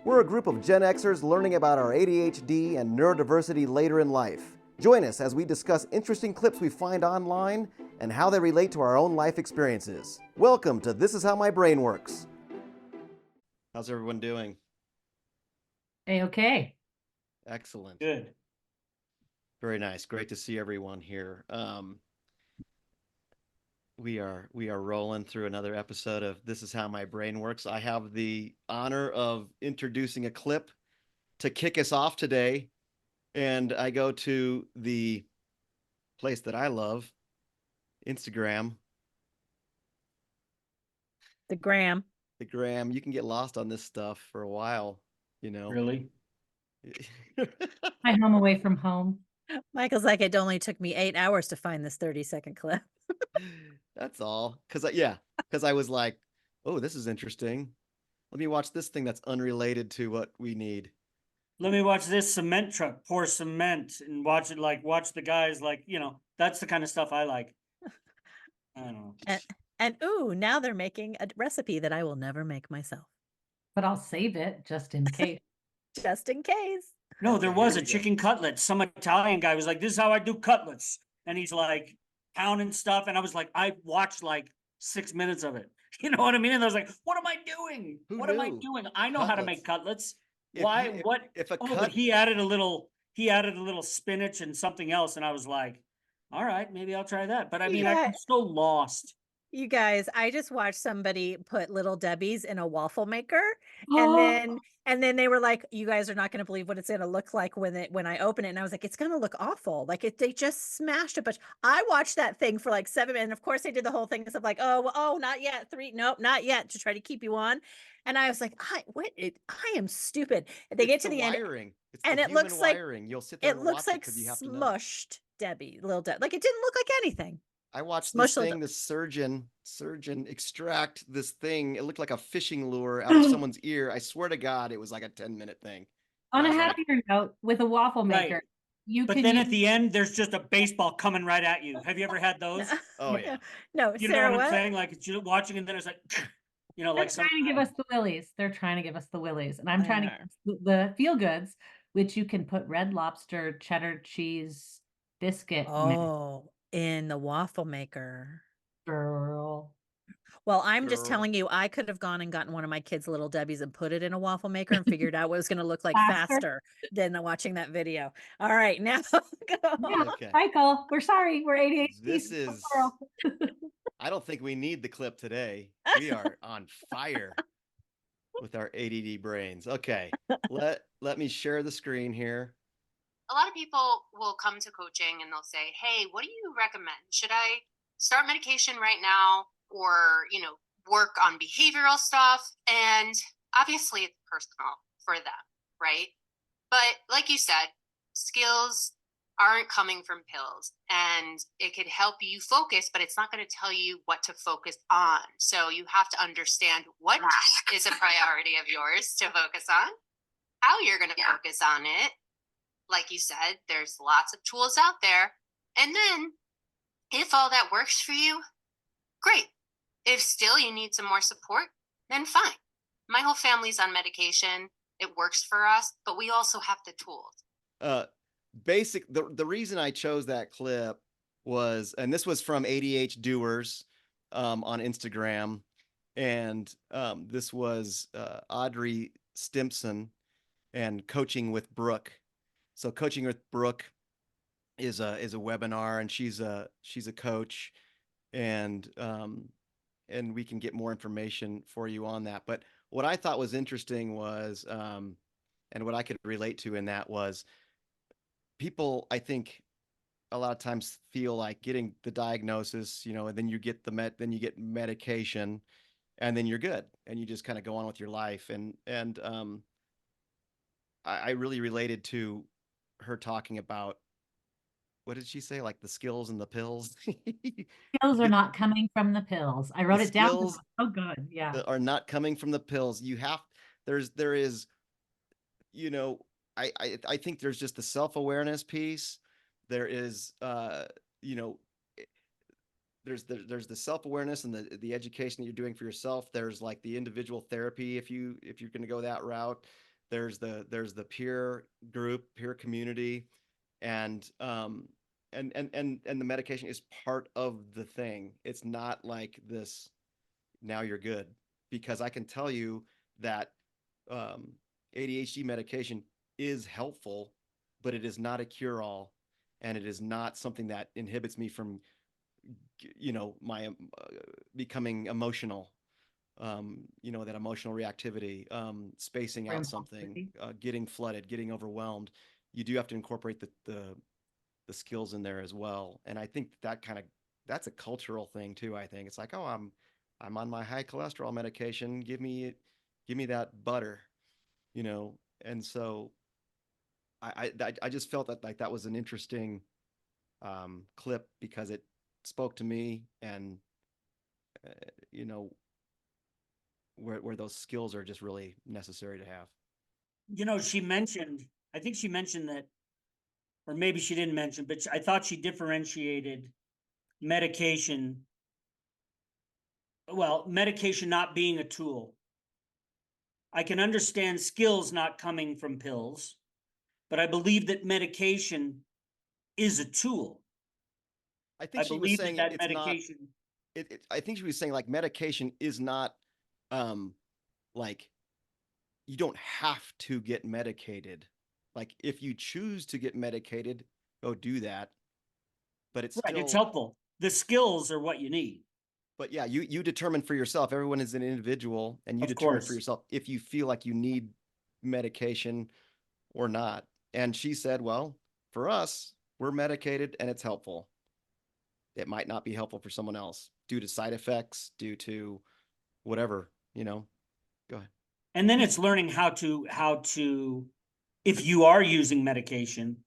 We're a group of Gen Xers learning about our ADHD and neurodiversity later in life. Join us as we discuss interesting clips we find online and how they relate to our own life experiences. Welcome to This Is How My Brain Works. How's everyone doing? Okay. Excellent. Good. Very nice. Great to see everyone here. We are rolling through another episode of This Is How My Brain Works. I have the honor of introducing a clip to kick us off today, and I go to the place that I love, Instagram. The gram. The gram. You can get lost on this stuff for a while, you know. Really? My home away from home. Michael's like, it only took me 8 hours to find this 30-second clip. That's all. Because I was like, oh, this is interesting. Let me watch this thing that's unrelated to what we need. Let me watch this cement truck pour cement and watch the guys that's the kind of stuff I like. I don't know. And ooh, now they're making a recipe that I will never make myself. But I'll save it just in case. Just in case. No, there was a chicken cutlet. Some Italian guy was like, this is how I do cutlets. And he's like pounding stuff. And I was like, I watched like 6 minutes of it. You know what I mean? And I was like, what am I doing? What am I doing? I know how to make cutlets. Why? But he added a little spinach and something else. And I was like, all right, maybe I'll try that. But I mean, I'm so lost. You guys, I just watched somebody put Little Debbie's in a waffle maker, Oh. and then they were like, "You guys are not going to believe what it's going to look like when I open it." And I was like, "It's going to look awful. They just smashed a bunch." I watched that thing for like 7 minutes, and of course they did the whole thing of like, "Oh, not yet. 3, nope, not yet," to try to keep you on. And I was like, I am stupid. They get to the end, and it looks like you'll sit there and watch it because you have to know. Smushed Debbie, Little Debbie. Like it didn't look like anything. I watched this thing, the surgeon extract this thing. It looked like a fishing lure out of someone's ear. I swear to God, it was like a 10-minute thing. On a happier note, with a waffle maker, But then at the end, there's just a baseball coming right at you. Have you ever had those? Oh yeah. No, you Sarah, know what I'm saying? Like it's you watching, and then it's like, they're trying to give us the willies. They're trying to give us the willies, and I'm trying to get the feel goods, which you can put Red Lobster cheddar cheese biscuit. In the waffle maker. Girl. Well, I'm just telling you, I could have gone and gotten one of my kids' Little Debbie's and put it in a waffle maker and figured out what it was going to look like faster than watching that video. All right, now go. Okay. Michael, we're sorry. We're ADHD. This is I don't think we need the clip today. We are on fire with our ADD brains. Okay. Let me share the screen here. A lot of people will come to coaching and they'll say, hey, what do you recommend? Should I start medication right now or, work on behavioral stuff? And obviously it's personal for them, right? But like you said, skills aren't coming from pills, and it could help you focus, but it's not going to tell you what to focus on. So you have to understand what is a priority of yours to focus on, how you're going to focus on it. Like you said, there's lots of tools out there. And then if all that works for you, great. If still you need some more support, then fine. My whole family's on medication. It works for us, but we also have the tools. The reason I chose that clip was, and this was from ADHDoers on Instagram, and this was Audrey Stimpson and Coaching with Brooke. So Coaching with Brooke is a webinar, and she's a coach, and we can get more information for you on that. But what I thought was interesting was, and what I could relate to in that was, people, I think, a lot of times feel like getting the diagnosis, and then you get then you get medication, and then you're good, and you just kind of go on with your life. And I really related to her talking about, what did she say? Like the skills and the pills. Skills are not coming from the pills. I wrote it down. Oh, good. Yeah. Are not coming from the pills. There is, I think there's just the self-awareness piece. There is, there's the self-awareness and the education that you're doing for yourself. There's like the individual therapy if you're going to go that route. there's the peer group, peer community, and the medication is part of the thing. It's not like this, now you're good, because I can tell you that um, ADHD medication is helpful, but it is not a cure-all, and it is not something that inhibits me from, my becoming emotional. That emotional reactivity, spacing Or out something, impulsivity. getting flooded, getting overwhelmed. You do have to incorporate the skills in there as well. And I think that's a cultural thing too. I think it's like, oh, I'm on my high cholesterol medication. Give me that butter, you know. And so I just felt that like that was an interesting clip because it spoke to me, and uh, you know where those skills are just really necessary to have. She mentioned, I think she mentioned that, or maybe she didn't mention, but I thought she differentiated medication. Well, medication not being a tool. I can understand skills not coming from pills, but I believe that medication is a tool. I think I she was believe that saying that it's not. medication, I think she was saying like medication is not, um, like you don't have to get medicated. Like if you choose to get medicated, go do that. But it's right, it's still, helpful. The skills are what you need, but yeah, you determine for yourself. Everyone is an individual, and you of determine for course. yourself if you feel like you need medication or not. And she said, well, for us, we're medicated and it's helpful. It might not be helpful for someone else due to side effects, due to whatever, Go ahead. And then it's learning how to, if you are using medication,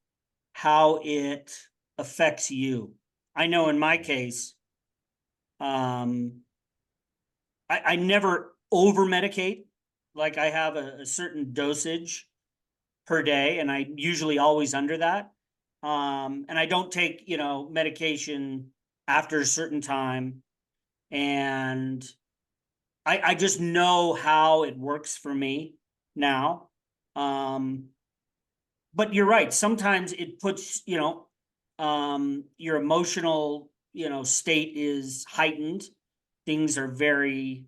how it affects you. I know in my case, I never over medicate. Like I have a certain dosage per day, and I usually always under that. And I don't take, medication after a certain time. And I just know how it works for me now. But you're right. Sometimes it puts, your emotional, state is heightened. Things are very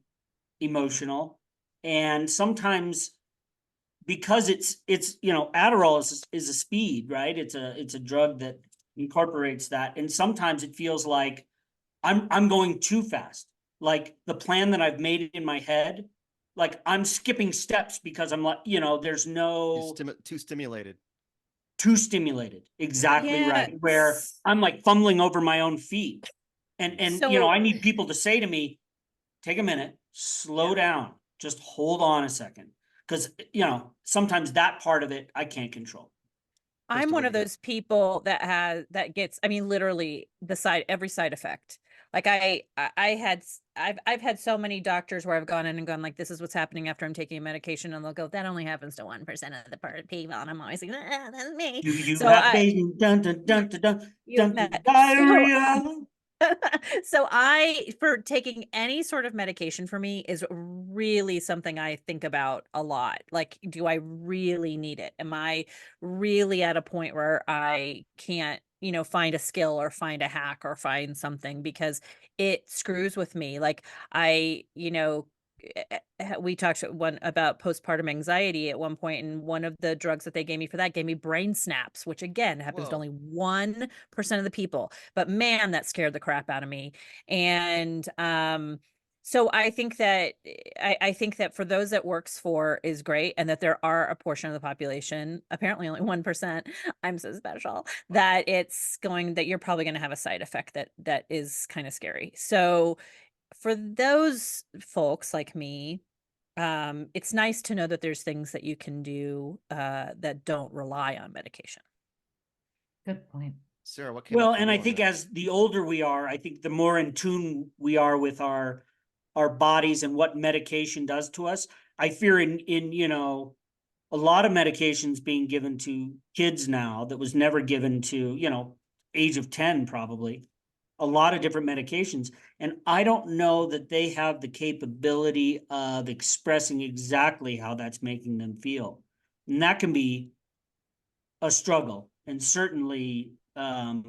emotional. And sometimes because it's Adderall is a speed, right? It's a drug that incorporates that. And sometimes it feels like I'm going too fast. Like the plan that I've made in my head, like I'm skipping steps because I'm like, there's no Too stimulated. too stimulated. Yeah. Exactly Yeah. right. Where I'm like fumbling over my own feet. And So I need people to say to me, take a minute, slow down, just hold on a second. Because sometimes that part of it I can't control. I'm Krista, one what do of you got? those people that gets, I mean, literally every side effect. Like I've had so many doctors where I've gone in and gone like, this is what's happening after I'm taking a medication, and they'll go, that only happens to 1% of the people, and I'm always like, that's me. You So have baby dun dun dun dun dun dun, dun so diarrhea. so for taking any sort of medication for me is really something I think about a lot. Like, do I really need it? Am I really at a point where I can't, find a skill or find a hack or find something, because it screws with me. Like we talked about postpartum anxiety at one point, and one of the drugs that they gave me for that gave me brain snaps, which again happens to Whoa. only 1% of the people. But man, that scared the crap out of me. And so I think that for those that works for is great, and that there are a portion of the population, apparently only 1%, I'm so special, that that you're probably going to have a side effect that is kind of scary. So for those folks like me, it's nice to know that there's things that you can do that don't rely on medication. Good point. Sarah, what came Well, up for and you I on think that? as the older we are, I think the more in tune we are with our bodies and what medication does to us. I fear in a lot of medications being given to kids now that was never given to, age of 10 probably. A lot of different medications. And I don't know that they have the capability of expressing exactly how that's making them feel. And that can be a struggle, and certainly a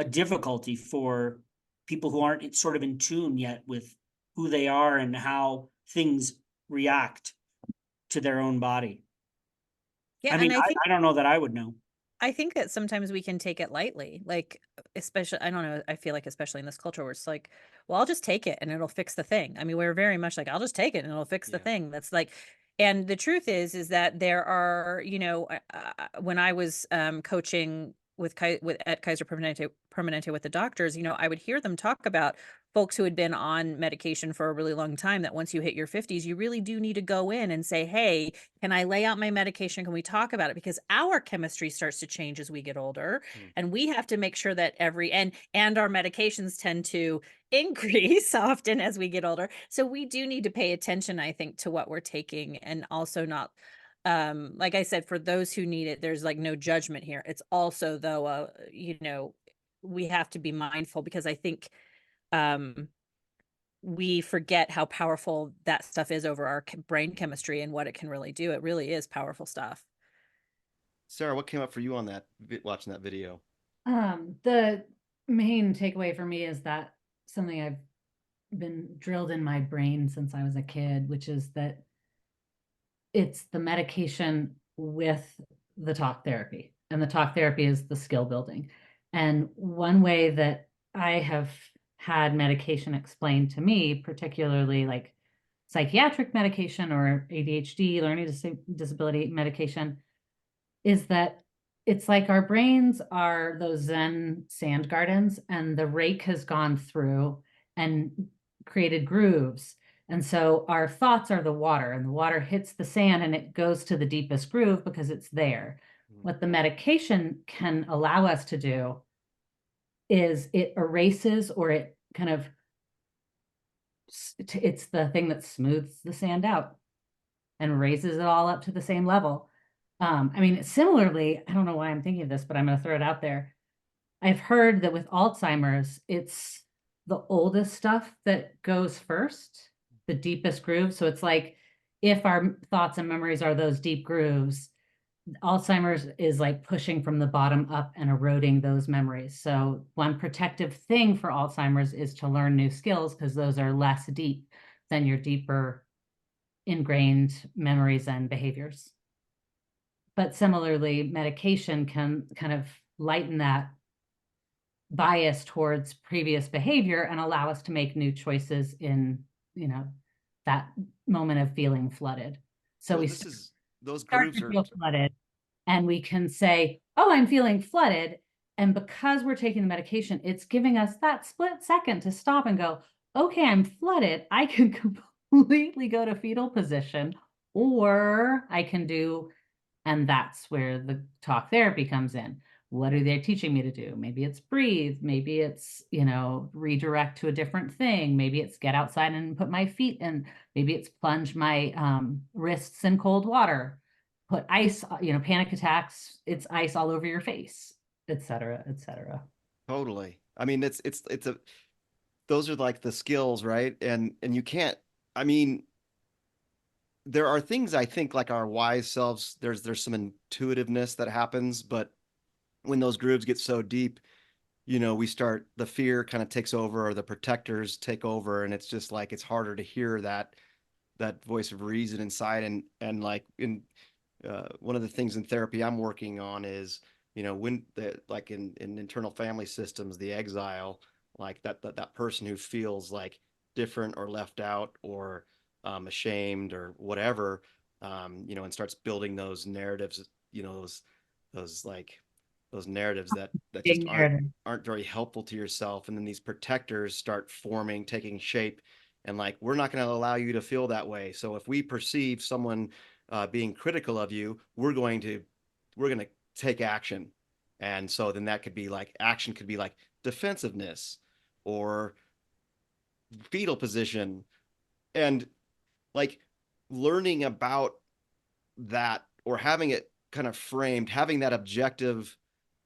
difficulty for people who aren't sort of in tune yet with who they are and how things react to their own body. Yeah, I mean, and I think I don't know that I would know. I think that sometimes we can take it lightly. Like, especially, I don't know, I feel like, especially in this culture where it's like, well, I'll just take it and it'll fix the thing. I mean, we're very much like, I'll just take it and it'll fix the Yeah. thing. That's like, and the truth is that there are, when I was coaching with at Kaiser Permanente with the doctors, I would hear them talk about folks who had been on medication for a really long time, that once you hit your 50s, you really do need to go in and say, hey, can I lay out my medication? Can we talk about it? Because our chemistry starts to change as we get older, and we have to make sure that and our medications tend to increase often as we get older. So we do need to pay attention, I think, to what we're taking, and also not like I said, for those who need it, there's like no judgment here. It's also, though, we have to be mindful, because I think um we forget how powerful that stuff is over our brain chemistry and what it can really do. It really is powerful stuff. Sarah, what came up for you on that watching that video? The main takeaway for me is that something I've been drilled in my brain since I was a kid, which is that it's the medication with the talk therapy, and the talk therapy is the skill building. And one way that I have had medication explained to me, particularly like psychiatric medication or ADHD, learning disability medication, is that it's like our brains are those Zen sand gardens, and the rake has gone through and created grooves. And so our thoughts are the water, and the water hits the sand and it goes to the deepest groove because it's there. What the medication can allow us to do is it erases, or it kind of, it's the thing that smooths the sand out and raises it all up to the same level. I mean, similarly, I don't know why I'm thinking of this, but I'm going to throw it out there. I've heard that with Alzheimer's, it's the oldest stuff that goes first, the deepest groove. So it's like, if our thoughts and memories are those deep grooves, Alzheimer's is like pushing from the bottom up and eroding those memories. So one protective thing for Alzheimer's is to learn new skills, because those are less deep than your deeper ingrained memories and behaviors. But similarly, medication can kind of lighten that bias towards previous behavior and allow us to make new choices in, that moment of feeling flooded. So Well, we this is those start grooves to are feel flooded, and we can say, oh, I'm feeling flooded. And because we're taking the medication, it's giving us that split second to stop and go, okay, I'm flooded. I can completely go to fetal position, or I can do, and that's where the talk therapy comes in. What are they teaching me to do? Maybe it's breathe. Maybe it's, redirect to a different thing. Maybe it's get outside and put my feet in. Maybe it's plunge my wrists in cold water, put ice, panic attacks, it's ice all over your face, et cetera, et cetera. totally. I mean, it's a those are like the skills, right? And you can't. I mean, there are things I think like our wise selves. There's some intuitiveness that happens, but when those grooves get so deep, we start the fear kind of takes over, or the protectors take over, and it's just like it's harder to hear that voice of reason inside. And like in one of the things in therapy I'm working on is, when the like in internal family systems, the exile, like that person who feels like different or left out or ashamed or whatever, and starts building those narratives, those like those narratives that just Big narrative. aren't very helpful to yourself. And then these protectors start forming, taking shape, and like, we're not going to allow you to feel that way. So if we perceive someone being critical of you, we're going to take action. And so then that could be like, action could be like defensiveness or fetal position. And like learning about that, or having it kind of framed, having that objective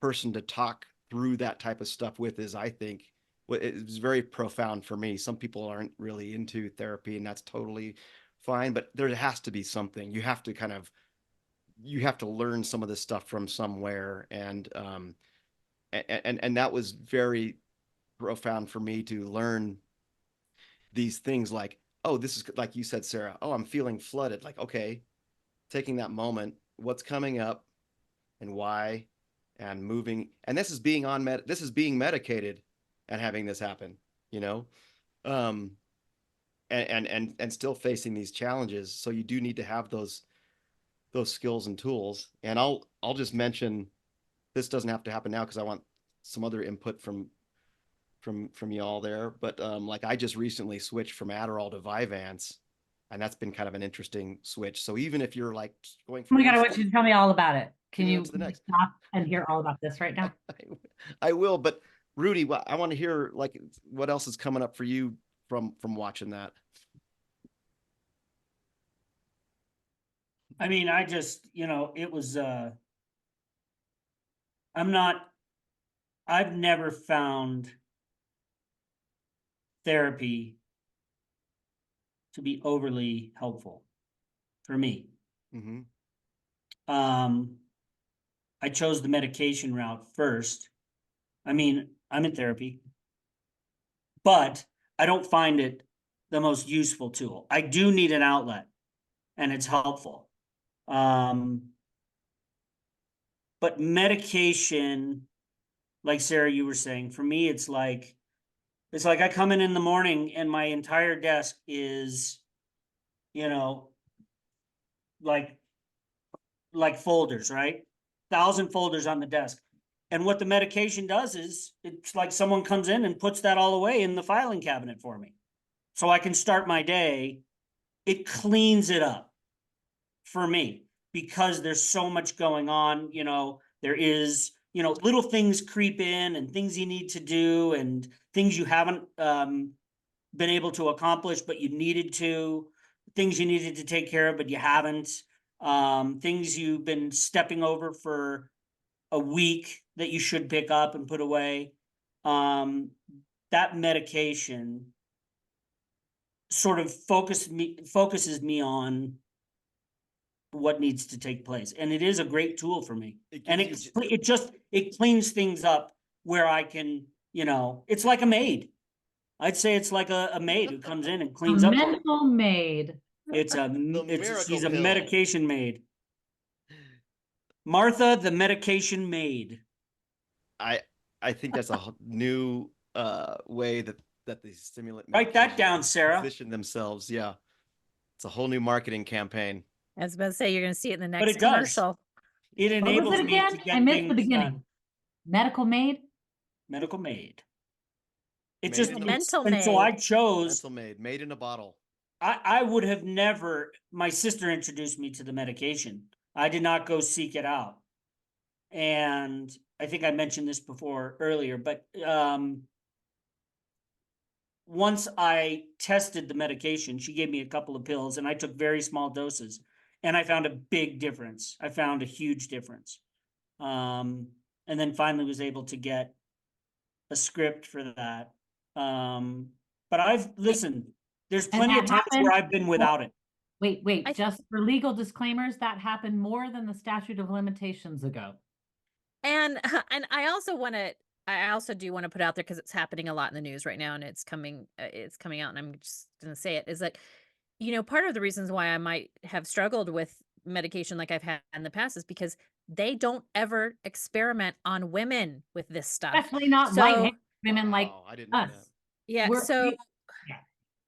person to talk through that type of stuff with is, I think, what is very profound for me. Some people aren't really into therapy, and that's totally fine, but there has to be something. You have to learn some of this stuff from somewhere. And that was very profound for me to learn these things like, oh, this is like you said, Sarah, oh, I'm feeling flooded. Like, okay, taking that moment, what's coming up and why, and moving. And this is being this is being medicated and having this happen, you know? Um, and still facing these challenges. So you do need to have those skills and tools. And I'll just mention, this doesn't have to happen now because I want some other input from y'all there. But like I just recently switched from Adderall to Vyvanse, and that's been kind of an interesting switch. So even if you're like going Oh from my God, I one want you to tell me all about it. Can moving on you to the next, stop and hear all about this right now? I will. But Rudy, I want to hear like what else is coming up for you from watching that. I mean, I just, it was, I've never found therapy to be overly helpful for me. Mm-hmm. I chose the medication route first. I mean, I'm in therapy, but I don't find it the most useful tool. I do need an outlet, and it's helpful. But medication, like Sarah, you were saying, for me, it's like I come in the morning and my entire desk is, you know, like folders, right? 1,000 folders on the desk. And what the medication does is it's like someone comes in and puts that all away in the filing cabinet for me. So I can start my day. It cleans it up for me because there's so much going on. There is, little things creep in and things you need to do and things you haven't been able to accomplish, but you needed to, things you needed to take care of, but you haven't, things you've been stepping over for a week that you should pick up and put away. That medication sort of focuses me on what needs to take place, and it is a great tool for me. And it cleans things up where I can, it's like a maid. I'd say it's like a maid who comes in and A cleans up. mental maid. She's miracle a pill. medication maid. Martha, the medication maid. I think that's a new way that the stimulant Write that medications down, Sarah. position themselves. Yeah, it's a whole new marketing campaign. I was about to say, you're going to see it in the But next it does. commercial. It What enables was it me again? to get I missed the things beginning. done. Medical maid? Medical maid. Mental and so I maid. chose, Mental made in a bottle. I would have never, my sister introduced me to the medication. I did not go seek it out. And I think I mentioned this before earlier, but once I tested the medication, she gave me a couple of pills and I took very small doses and I found a big difference. I found a huge difference. And then finally was able to get a script for that. But listened, there's plenty of times where I've been without it. Wait, just for legal disclaimers, that happened more than the statute of limitations ago. And I also do want to put out there, because it's happening a lot in the news right now, and it's coming out, and I'm just going to say it, is like, part of the reasons why I might have struggled with medication like I've had in the past is because they don't ever experiment on women with this stuff. Especially not white women like I didn't know us. that. Yeah. Yeah.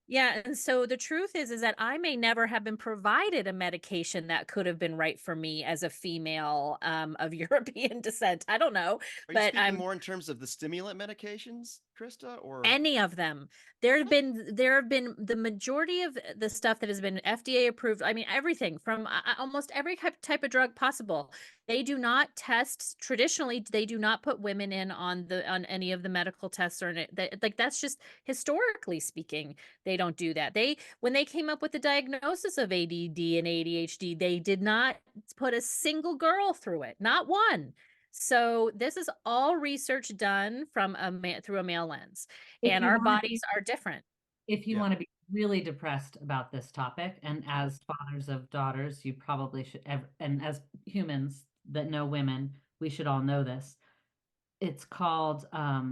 Yeah. And so the truth is that I may never have been provided a medication that could have been right for me as a female of European descent. I don't know. Are you but speaking I'm more in terms of the stimulant medications, Krista, or any of them. There have been the majority of the stuff that has been FDA approved. I mean, everything from almost every type of drug possible. They do not test traditionally. They do not put women in on any of the medical tests that's just historically speaking. They don't do that. When they came up with the diagnosis of ADD and ADHD, they did not put a single girl through it, not one. So this is all research done from through a male lens, and our bodies are different. If you want to be really depressed about this topic. And as fathers of daughters, you probably should, and as humans that know women, we should all know this. It's called, uh,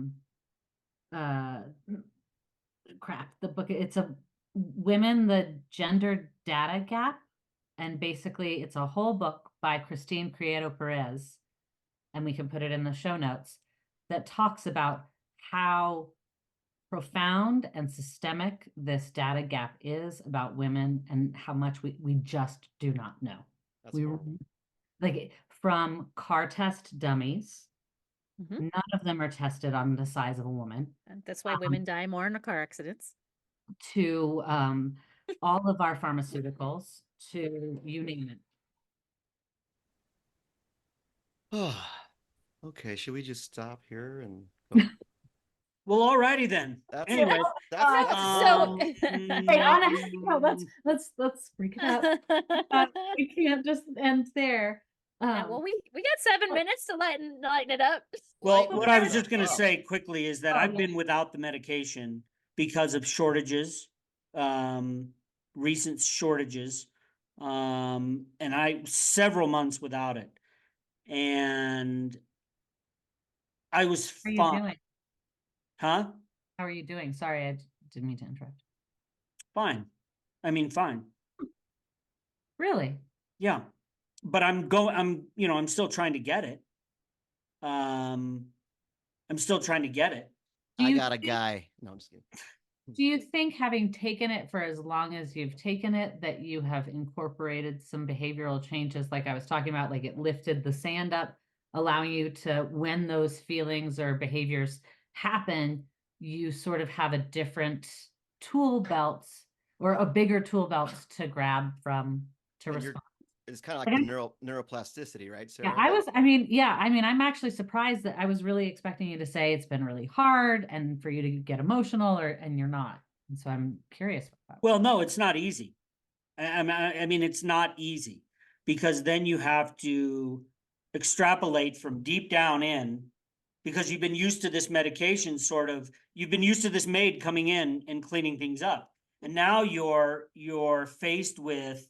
crap, the book, it's a Women, the Gender Data Gap. And basically, it's a whole book by Christine Prieto Perez, and we can put it in the show notes, that talks about how profound and systemic this data gap is about women and how much we just do not know. That's We horrible. like from car test dummies, Mhm. none of them are tested on the size of a woman, And that's why women die more in car accidents. to all of our pharmaceuticals, to you name it. Okay, should we just stop here and go? Well, alrighty then. That's Anyway, that's So, Right, on a no, let's freak it out. We can't just end there. yeah, well, we got 7 minutes to lighten it up. well, Lighten what I was stuff just gonna up. say quickly is that Oh, I've yeah. been without the medication because of shortages, recent shortages. And I several months without it. And I was How are you fine. doing? Huh? How are you doing? Sorry, I didn't mean to interrupt. Fine. I mean, fine. Really? Yeah. But I'm still trying to get it. I'm still trying to get it. Do I you got a think- guy. No, I'm just kidding. Do you think, having taken it for as long as you've taken it, that you have incorporated some behavioral changes, like I was talking about, like it lifted the sand up, allowing you to, when those feelings or behaviors happen, you sort of have a different tool belt, or a bigger tool belt to grab from, to And you're- respond? It's kind of like Like, the neuroplasticity, right, Sarah? Yeah, I mean, I'm actually surprised that I was really expecting you to say it's been really hard and for you to get emotional, and you're not. And so I'm curious about that. Well, no, it's not easy. I mean, it's not easy because then you have to extrapolate from deep down in because you've been used to this medication you've been used to this maid coming in and cleaning things up. And now you're faced with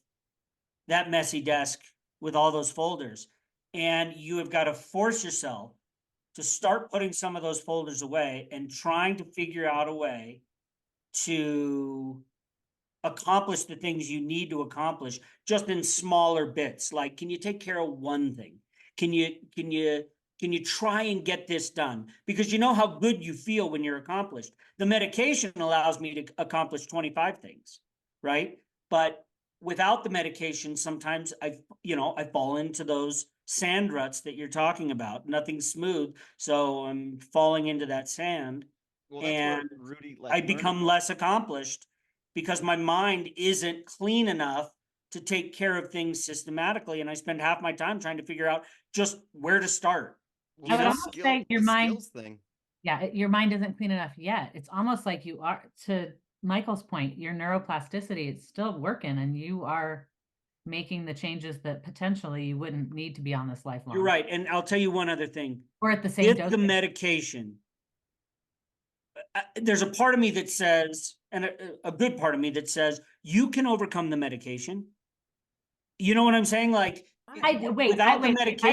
that messy desk with all those folders. And you have got to force yourself to start putting some of those folders away and trying to figure out a way to accomplish the things you need to accomplish just in smaller bits. Like, can you take care of one thing? Can you try and get this done? Because you know how good you feel when you're accomplished. The medication allows me to accomplish 25 things, right? But without the medication, sometimes I fall into those sand ruts that you're talking about. Nothing's smooth, so I'm falling into that sand. Well, that's where And Rudy, I become less accomplished because my mind isn't clean enough to take care of things systematically. And I spend half my time trying to figure out just where to start. Well, I would the almost say your the mind, skills thing. yeah, your mind isn't clean enough yet. It's almost like you are, to Michael's point, your neuroplasticity, it's still working, and you are making the changes that potentially you wouldn't need to be on this lifelong. You're right. And I'll tell you one other thing. Or at the same With dose. the medication, there's a part of me that says, and a good part of me that says, you can overcome the medication. You know what I'm saying? Like, without the medication,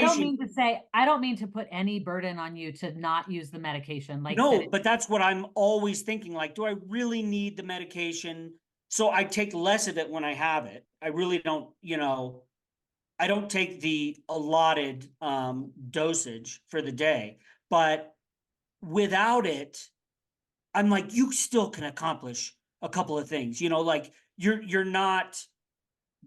I don't mean to put any burden on you to not use the medication. Like, no, but that's what I'm always thinking. Like, do I really need the medication? So I take less of it when I have it. I really don't, I don't take the allotted dosage for the day. But without it, I'm like, you still can accomplish a couple of things. Like you're not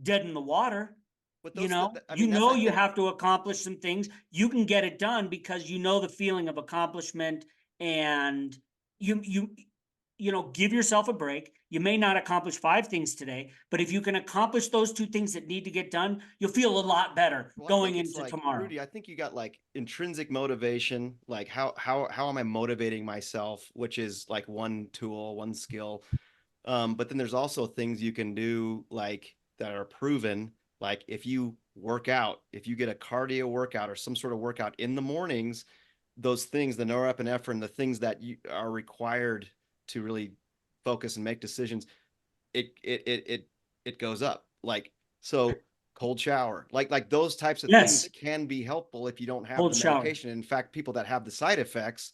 dead in the water. But You those, I mean, that's, I you think, have to accomplish some things. You can get it done because you know the feeling of accomplishment, and you give yourself a break. You may not accomplish 5 things today, but if you can accomplish those 2 things that need to get done, you'll feel a lot better well, I going think it's into like, tomorrow. Rudy, I think you got like intrinsic motivation, like how am I motivating myself, which is like one tool, one skill. But then there's also things you can do like that are proven. Like if you work out, if you get a cardio workout or some sort of workout in the mornings, those things, the norepinephrine, the things that you are required to really focus and make decisions, it goes up. Like, so cold shower, like those types of Yes. things can be helpful if you don't have Cold the shower. medication. In fact, people that have the side effects,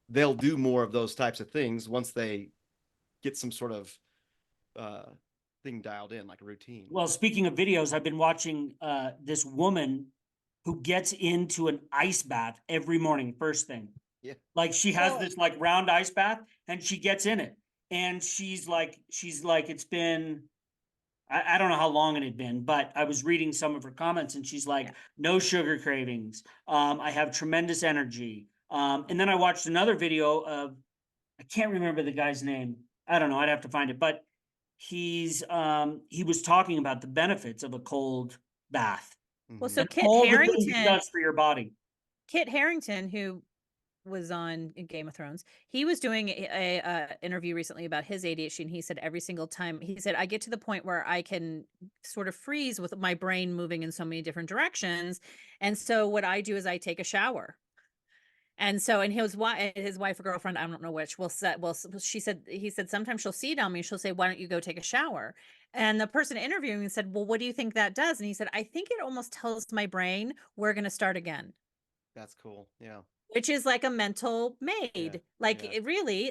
they'll do more of those types of things once they get some sort of thing dialed in, like a routine. Well, speaking of videos, I've been watching this woman who gets into an ice bath every morning, first thing. Yeah. Like she has Well- this like round ice bath and she gets in it. And she's like, it's been, I don't know how long it had been, but I was reading some of her comments and she's like, Yeah. no sugar cravings. I have tremendous energy. And then I watched another video of, I can't remember the guy's name. I don't know. I'd have to find it, but he was talking about the benefits of a cold bath Well, Mhm. so and all the things it does for your body. Kit Harington, who was on Game of Thrones, he was doing a interview recently about his ADHD, and he said every single time, he said, I get to the point where I can sort of freeze with my brain moving in so many different directions. And so what I do is I take a shower. And so, and his wife or girlfriend, I don't know which, he said, sometimes she'll see it on me. She'll say, why don't you go take a shower? And the person interviewing said, well, what do you think that does? And he said, I think it almost tells my brain, we're going to start again. That's cool. Yeah. Which is like a mental maid. Like yeah. it really,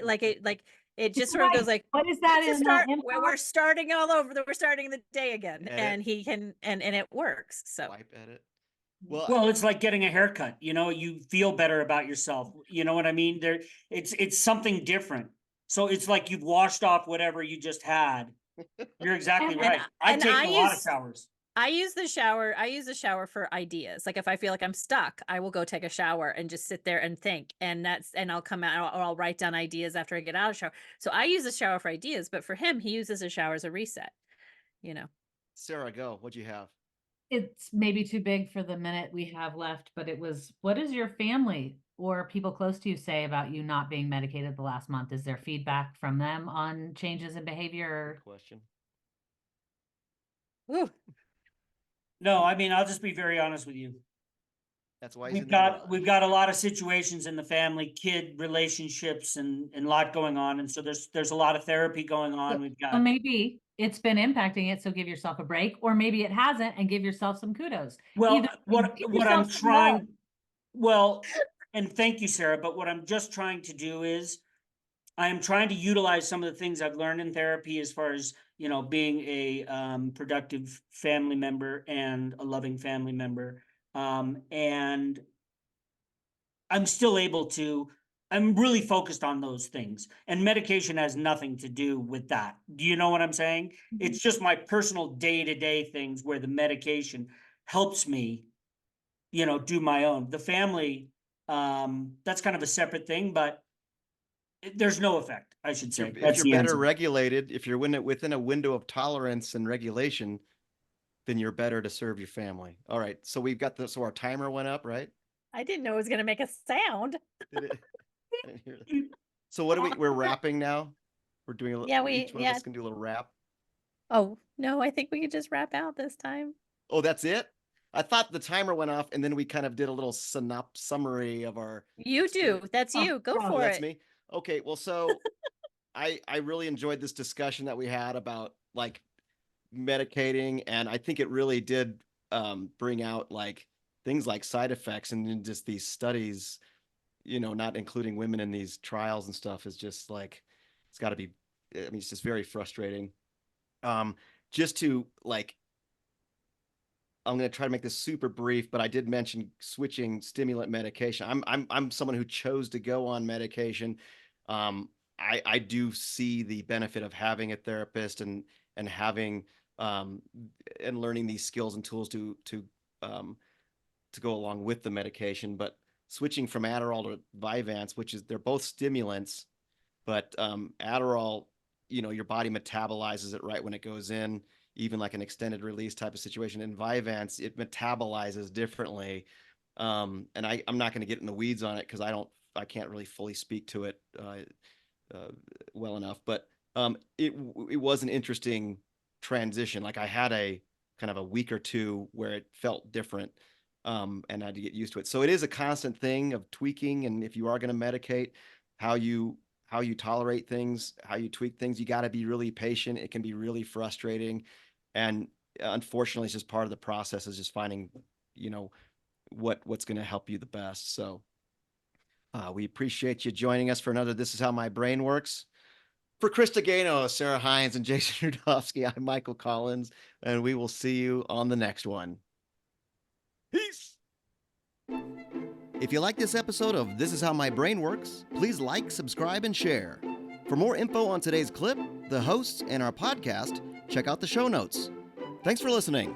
it just sort of goes like, What is that let's just in start, the we're starting all over, we're starting the day again. Edit. And he can, and it works. So Wipe edit. Well, Well, it's like getting a haircut, you feel better about yourself. You know what I mean? It's something different. So it's like you've washed off whatever you just had. You're exactly And- right. I and take I a lot of use- showers. I use the shower for ideas. Like if I feel like I'm stuck, I will go take a shower and just sit there and think. And I'll come out, or I'll write down ideas after I get out of the shower. So I use the shower for ideas, but for him, he uses a shower as a reset, Sarah, go. What'd you have? It's maybe too big for the minute we have left, but it was, what does your family or people close to you say about you not being medicated the last month? Is there feedback from them on changes in behavior? Good question. Ooh, No, I mean, I'll just be very honest with you. That's why he's in We've got a lot of situations in the family, kid relationships and a lot going on. And so there's a lot of therapy going on. We've So got, maybe it's been impacting it, so give yourself a break, or maybe it hasn't, and give yourself some kudos. well, Either give what I'm yourself some love. trying, well, and thank you, Sarah, but what I'm just trying to do is I am trying to utilize some of the things I've learned in therapy as far as, being a productive family member and a loving family member. And I'm still able to, I'm really focused on those things. And medication has nothing to do with that. Do you know what I'm saying? It's just my personal day-to-day things where the medication helps me, do my own. The family, that's kind of a separate thing, but there's no effect, I should say. If That's you're the better answer. regulated, if you're within a window of tolerance and regulation, then you're better to serve your family. All right. So we've got this. So our timer went up, right? I didn't know it was going to make a sound. Did it? I didn't hear that. So what we're wrapping now? We're doing a little, Yeah, each one of us can do a little wrap. Oh, no, I think we could just wrap out this time. Oh, that's it? I thought the timer went off and then we kind of did a little summary of our You do. experience. That's you. Go oh, Oh, for that's it. me. Okay, well, so I really enjoyed this discussion that we had about like medicating, and I think it really did bring out like things like side effects, and then just these studies, not including women in these trials and stuff is just like it's got to be. I mean, it's just very frustrating. Just to like I'm going to try to make this super brief, but I did mention switching stimulant medication. I'm someone who chose to go on medication. I do see the benefit of having a therapist and having and learning these skills and tools to go along with the medication. But switching from Adderall to Vyvanse, which is they're both stimulants, but Adderall, your body metabolizes it right when it goes in, even like an extended release type of situation. In Vyvanse, it metabolizes differently. And I'm not going to get in the weeds on it because I can't really fully speak to it well enough. But it was an interesting transition. Like I had a kind of a week or two where it felt different, and I had to get used to it. So it is a constant thing of tweaking, and if you are going to medicate, how you how you tolerate things, how you tweak things. You got to be really patient. It can be really frustrating. And unfortunately, it's just part of the process is just finding, what's going to help you the best. So we appreciate you joining us for another This Is How My Brain Works. For Chris Degano, Sarah Hines, and Jason Rudofsky, I'm Michael Collins, and we will see you on the next one. Peace. If you like this episode of This Is How My Brain Works, please like, subscribe, and share. For more info on today's clip, the hosts, and our podcast, check out the show notes. Thanks for listening.